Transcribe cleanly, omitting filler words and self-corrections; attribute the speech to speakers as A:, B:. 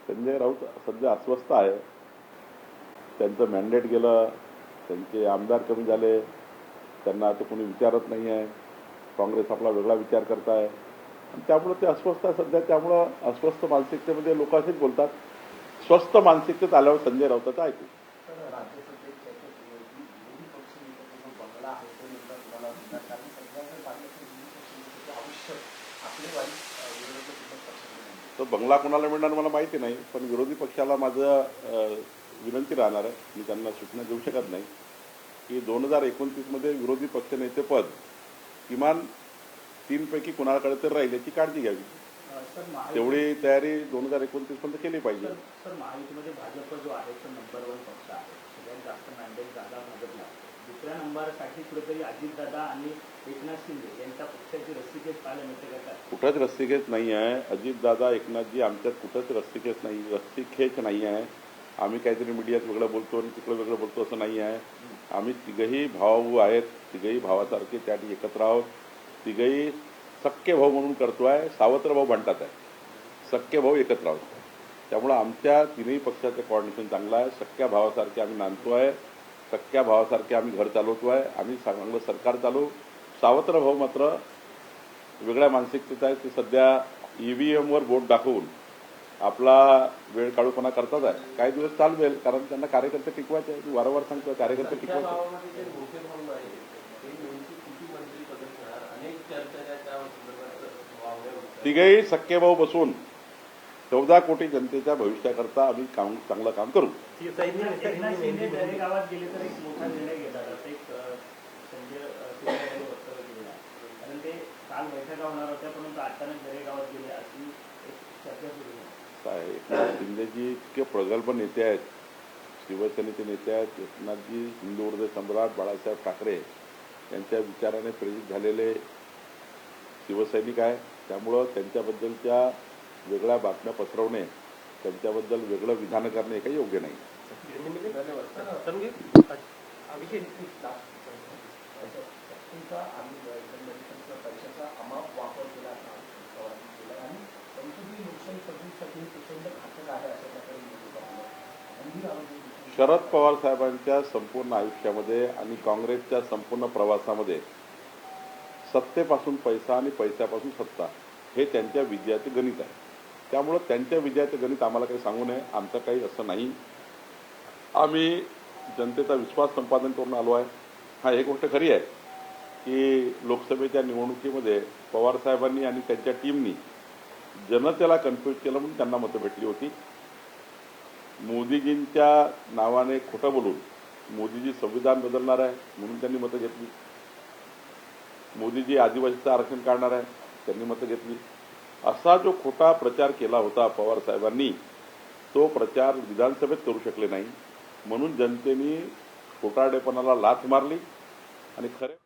A: संजय राऊत सध्या अस्वस्थ आहे. त्यांचं मॅन्डेट गेलं, त्यांचे आमदार कमी झाले, त्यांना आता कोणी विचारत नाही आहे. काँग्रेस आपला वेगळा विचार करत आहे आणि त्यामुळे ते अस्वस्थ आहे सध्या. त्यामुळं अस्वस्थ मानसिकतेमध्ये लोक असेच बोलतात. स्वस्थ मानसिकतेत आल्यावर संजय राऊताचं ऐकू. तो बंगला कोणाला मिळणार मला माहिती नाही, पण विरोधी पक्षाला माझं विनंती राहणार आहे. मी त्यांना सूचना देऊ शकत नाही की 2029मध्ये विरोधी पक्षनेतेपद किमान 3 पैकी कुणाकडे तर राहील याची काळजी घ्यावी. तेवढी तयारी 2029 पर्यंत केली पाहिजे.
B: सर, महायुतीमध्ये भाजप जो आहे तो नंबर 1 पक्ष आहे. सगळ्यात जास्त मॅन्डेट जागा भाजपला. दुसऱ्या नंबरसाठी कुठेतरी अजितदादा आणि एकनाथ शिंदे यांच्या पक्षाची रस्सीखेच पाहायला मिळते का?
A: कुठंच रस्सीखेच नाही आहे. अजितदादा एकनाथजी आमच्यात कुठंच रस्सीखेच नाही आहे. आम्ही काहीतरी मीडियात वेगळं बोलतो आणि तिकडं वेगळं बोलतो असं नाही आहे. आम्ही तिघही भाऊ आहेत. तिघही भावासारखे त्या एकत्र आहोत. तिघही सख्खे भाऊ म्हणून करतो आहे. सावत्र भाऊ म्हणतात आहे. सख्खे भाऊ एकत्र आहोत. त्यामुळं आमच्या तिन्ही पक्षाचं कॉर्डिनेशन चांगलं आहे. सख्ख्या भावासारखे आम्ही नांदतो आहे. सख्ख्या भावासारखे आम्ही घर चालवतो आहे. आम्ही चांगलं सरकार चालवू. सावत्र भाऊ मात्र वेगळ्या मानसिकतेचा आहे. ते सध्या EVMवर बोट दाखवून आपला वेळ काढूपणा करतात आहे. काही दिवस चालवेल, कारण त्यांना कार्यकर्ते टिकवायचे आहे. मी वारंवार सांगतो कार्यकर्ते टिकवायचे. तिघेही सख्खे भाऊ बसून 14 कोटी जनतेच्या भविष्याकरता आम्ही चांगलं काम करू.
B: गावात गेले तर एक मोठा निर्णय घेतात असं एक संजय वक्तव्य केलेलं आहे. कारण ते काल बैठका होणार होत्या, परंतु अचानक गावात गेले अशी एक चर्चा सुरू आहे.
A: एकनाथ शिंदेजी इतके प्रगल्भ नेते आहेत, शिवसेनेचे नेते आहेत. एकनाथजी हिंदू हृदय सम्राट बाळासाहेब ठाकरे यांच्या विचाराने प्रेरित झालेले शिवसैनिक आहे. त्यामुळं त्यांच्याबद्दलच्या वेगळ्या बातम्या पसरवणे, त्यांच्याबद्दल वेगळं विधान करणे काही योग्य नाही. शरद पवार साहेबांच्या संपूर्ण आयुष्यामध्ये आणि काँग्रेसच्या संपूर्ण प्रवासामध्ये सत्तेपासून पैसा आणि पैशापासून सत्ता हे त्यांच्या विजयाचे गणित आहे. त्यामुळं त्यांच्या विजयाचे गणित आम्हाला काही सांगू नये. आमचं काही असं नाही. आम्ही जनतेचा विश्वास संपादन करून आलो आहे. हा एक गोष्ट खरी आहे की लोकसभेच्या निवडणुकीमध्ये पवार साहेबांनी आणि त्यांच्या टीमनी जनतेला कन्फ्यूज केलं म्हणून त्यांना मतं भेटली होती. मोदीजींच्या नावाने खोटं बोलून मोदीजी संविधान बदलणार आहे म्हणून त्यांनी मतं घेतली. मोदीजी आदिवासीचं आरक्षण काढणार आहे त्यांनी मतं घेतली. असा जो खोटा प्रचार केला होता पवार साहेबांनी, तो प्रचार विधानसभेत करू शकले नाही. म्हणून जनतेने खोटारडेपणाला लाथ मारली आणि खरे